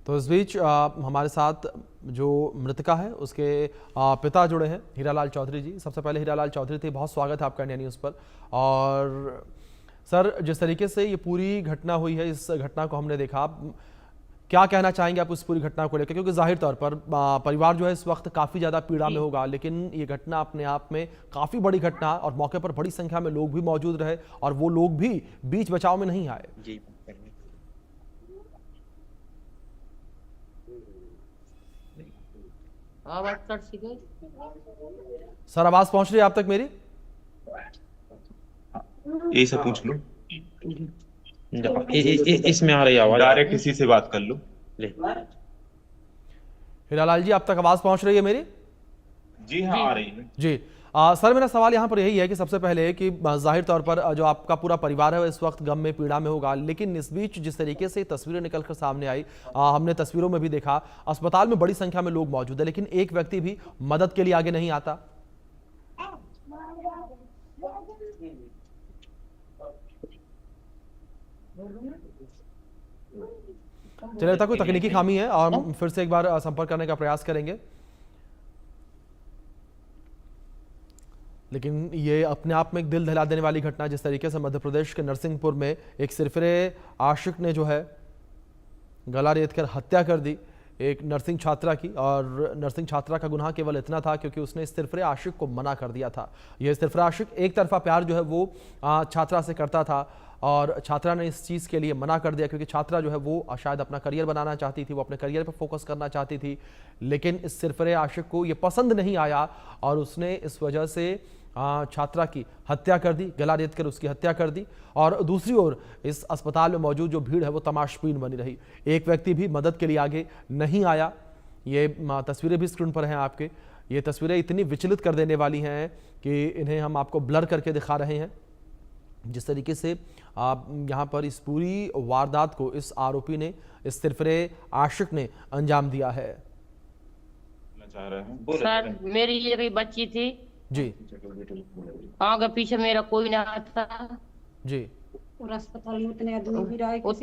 तो इस बीच हमारे साथ जो मृतका है उसके पिता जुड़े हैं, हीरालाल चौधरी जी। सबसे पहले हीरालाल चौधरी थे, बहुत स्वागत है आपका इंडिया न्यूज़ पर। और सर, जिस तरीके से ये पूरी घटना हुई है, इस घटना को हमने देखा, क्या कहना चाहेंगे आप उस पूरी घटना को लेकर? क्योंकि जाहिर तौर पर परिवार जो है इस वक्त काफ़ी ज़्यादा पीड़ा में होगा, लेकिन ये घटना अपने आप में काफ़ी बड़ी घटना और मौके पर बड़ी संख्या में लोग भी मौजूद रहे और वो लोग भी बीच बचाव में नहीं आए। जी सर, आवाज़ पहुंच रही है आप तक मेरी? यही से पूछ लो, इसमें आ रही आवाज, डायरेक्ट इसी से बात कर लो। हीरालाल जी, आप तक आवाज़ पहुंच रही है मेरी? जी हाँ, आ रही है जी। सर, मेरा सवाल यहाँ पर यही है कि सबसे पहले कि जाहिर तौर पर जो आपका पूरा परिवार है वो इस वक्त गम में, पीड़ा में होगा, लेकिन इस बीच जिस तरीके से तस्वीरें निकलकर सामने आई, हमने तस्वीरों में भी देखा, अस्पताल में बड़ी संख्या में लोग मौजूद है, लेकिन एक व्यक्ति भी मदद के लिए आगे नहीं आता। चलिए, लगता कोई तकनीकी खामी है और हम फिर से एक बार संपर्क करने का प्रयास करेंगे, लेकिन ये अपने आप में एक दिल दहला देने वाली घटना। जिस तरीके से मध्य प्रदेश के नरसिंहपुर में एक सिरफिरे आशिक ने जो है गला रेत कर हत्या कर दी एक नर्सिंग छात्रा की, और नर्सिंग छात्रा का गुनाह केवल इतना था क्योंकि उसने इस सिरफिरे आशिक को मना कर दिया था। यह सिरफिरा आशिक एक तरफा प्यार जो है वो छात्रा से करता था और छात्रा ने इस चीज़ के लिए मना कर दिया क्योंकि छात्रा जो है वो शायद अपना करियर बनाना चाहती थी, वो अपने करियर पर फोकस करना चाहती थी, लेकिन इस सिरफिरे आशिक को ये पसंद नहीं आया और उसने इस वजह से छात्रा की हत्या कर दी, गला रेत कर उसकी हत्या कर दी। और दूसरी ओर इस अस्पताल में मौजूद जो भीड़ है वो तमाशबीन बनी रही, एक व्यक्ति भी मदद के लिए आगे नहीं आया। ये तस्वीरें भी स्क्रीन पर हैं आपके, ये तस्वीरें इतनी विचलित कर देने वाली हैं कि इन्हें हम आपको ब्लर करके दिखा रहे हैं। जिस तरीके से आप यहाँ पर इस पूरी वारदात को इस आरोपी ने, इस सिरफिरे आशिक ने अंजाम दिया है। सर, मेरी ये बच्ची थी जी, आगे पीछे मेरा कोई ना था जी, और अस्पताल में उतने आदमी भी रहे, कोई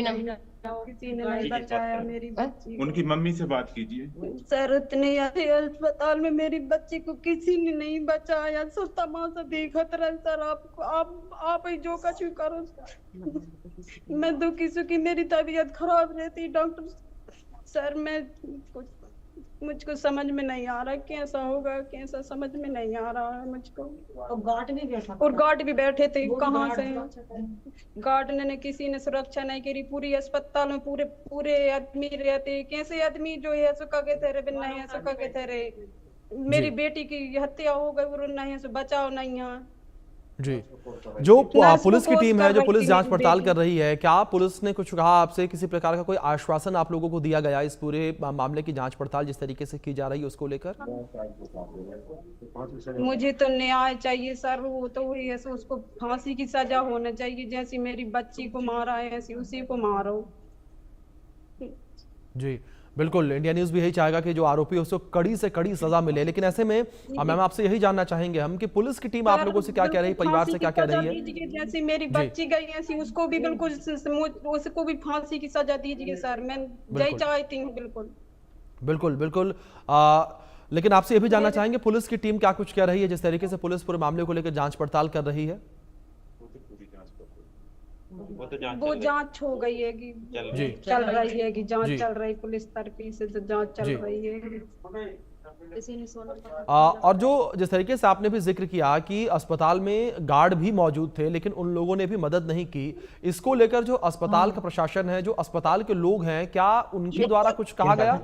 नहीं, किसी ने नहीं बचाया मेरी बच्ची। उनकी मम्मी से बात कीजिए। सर, उतने अस्पताल में मेरी बच्ची को किसी ने नहीं बचाया, सब तमाशा देखत रहे। सर, आप ही जो कछु करो। मैं दुखी सुखी, मेरी तबीयत खराब रहती। डॉक्टर सर, मैं मुझको समझ में नहीं आ रहा कैसा होगा, कैसा समझ में नहीं आ रहा है मुझको। और गार्ड भी बैठे थे, कहाँ से गार्ड ने किसी ने सुरक्षा नहीं करी। पूरी अस्पताल में पूरे आदमी रहते, कैसे आदमी जो है सुखा के थे बिन नहीं है, सुखा के थे। मेरी बेटी की हत्या हो गई और नहीं है, बचाओ नहीं है जी। जो पुलिस की टीम है, जो पुलिस जांच पड़ताल कर रही है, क्या पुलिस ने कुछ कहा आपसे? किसी प्रकार का कोई आश्वासन आप लोगों को दिया गया इस पूरे मामले की जांच पड़ताल जिस तरीके से की जा रही है उसको लेकर? मुझे तो न्याय चाहिए सर, वो तो वही है, उसको फांसी की सजा होना चाहिए। जैसी मेरी बच्ची को मारा है ऐसी उसी को मारो। जी बिल्कुल, इंडिया न्यूज़ भी यही चाहेगा कि जो आरोपी है उसको कड़ी से कड़ी सजा मिले, लेकिन ऐसे में मैम आपसे यही जानना चाहेंगे हम कि पुलिस की टीम आप लोगों से क्या कह रही है, परिवार से क्या कह रही है? जैसी मेरी बच्ची गई ऐसी उसको भी बिल्कुल, उसको भी फांसी की सजा दीजिए सर, मैं यही चाहती हूँ। बिल्कुल बिल्कुल बिल्कुल। लेकिन आपसे ये भी जानना चाहेंगे पुलिस की टीम क्या कुछ कह रही है, जिस तरीके से पुलिस पूरे मामले को लेकर जांच पड़ताल कर रही है? वो जांच हो गई है कि चल रही है कि जांच चल रही, पुलिस तरफी से तो जांच चल रही है। और जो जिस तरीके से आपने भी जिक्र किया कि अस्पताल में गार्ड भी मौजूद थे लेकिन उन लोगों ने भी मदद नहीं की, इसको लेकर जो अस्पताल का प्रशासन है, जो अस्पताल के लोग हैं, क्या उनके द्वारा कुछ कहा गया?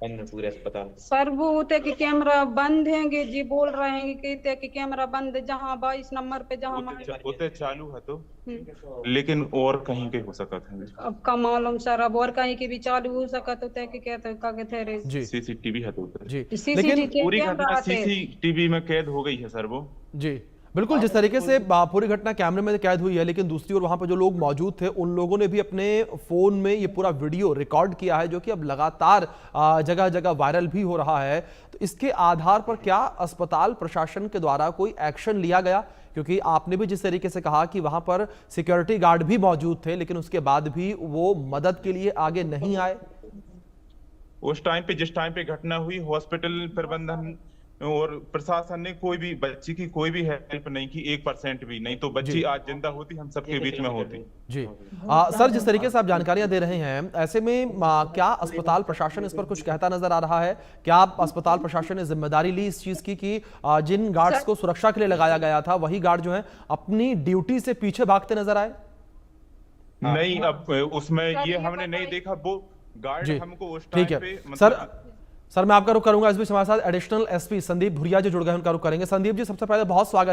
पूरे अस्पताल सर, वो होते कि कैमरा बंद है जी, बोल रहे हैं कहते कि कैमरा बंद, जहाँ 22 नंबर पे जहाँ होते चालू है तो, लेकिन और कहीं के हो सकता है। अब का मालूम सर, अब और कहीं के भी चालू हो सकता तो कि कहते कहते रे जी, सीसीटीवी है तो जी, लेकिन पूरी घटना सीसीटीवी में कैद हो गई है सर वो। जी बिल्कुल, जिस तरीके से पूरी घटना कैमरे में कैद हुई है, लेकिन दूसरी ओर वहां पर जो लोग मौजूद थे उन लोगों ने भी अपने फोन में ये पूरा वीडियो रिकॉर्ड किया है, जो कि अब लगातार जगह जगह वायरल भी हो रहा है। तो इसके आधार पर क्या अस्पताल प्रशासन के द्वारा कोई एक्शन लिया गया? क्योंकि आपने भी जिस तरीके से कहा कि वहां पर सिक्योरिटी गार्ड भी मौजूद थे, लेकिन उसके बाद भी वो मदद के लिए आगे नहीं आए। उस टाइम पे, जिस टाइम पे घटना हुई, हॉस्पिटल प्रबंधन और प्रशासन ने कोई भी बच्ची की कोई भी हेल्प नहीं की, 1% भी नहीं। तो बच्ची आज जिंदा होती, हम सबके बीच में होती। जी सर, जिस तरीके से आप जानकारियां दे रहे हैं, ऐसे में क्या अस्पताल प्रशासन इस पर कुछ कहता नजर आ रहा है? क्या अस्पताल प्रशासन ने जिम्मेदारी ली इस चीज की कि जिन गार्ड्स को सुरक्षा के लिए लगाया गया था वही गार्ड जो है अपनी ड्यूटी से पीछे भागते नजर आए? नहीं, अब उसमें ये हमने नहीं देखा। वो गार्ड जी हमको उस टाइम ठीक है पे सर मैं आपका रुख करूंगा। इस बीच हमारे साथ एडिशनल एसपी संदीप भुरिया जो जुड़ गए हैं, उनका रुख करेंगे। संदीप जी, सबसे पहले बहुत स्वागत।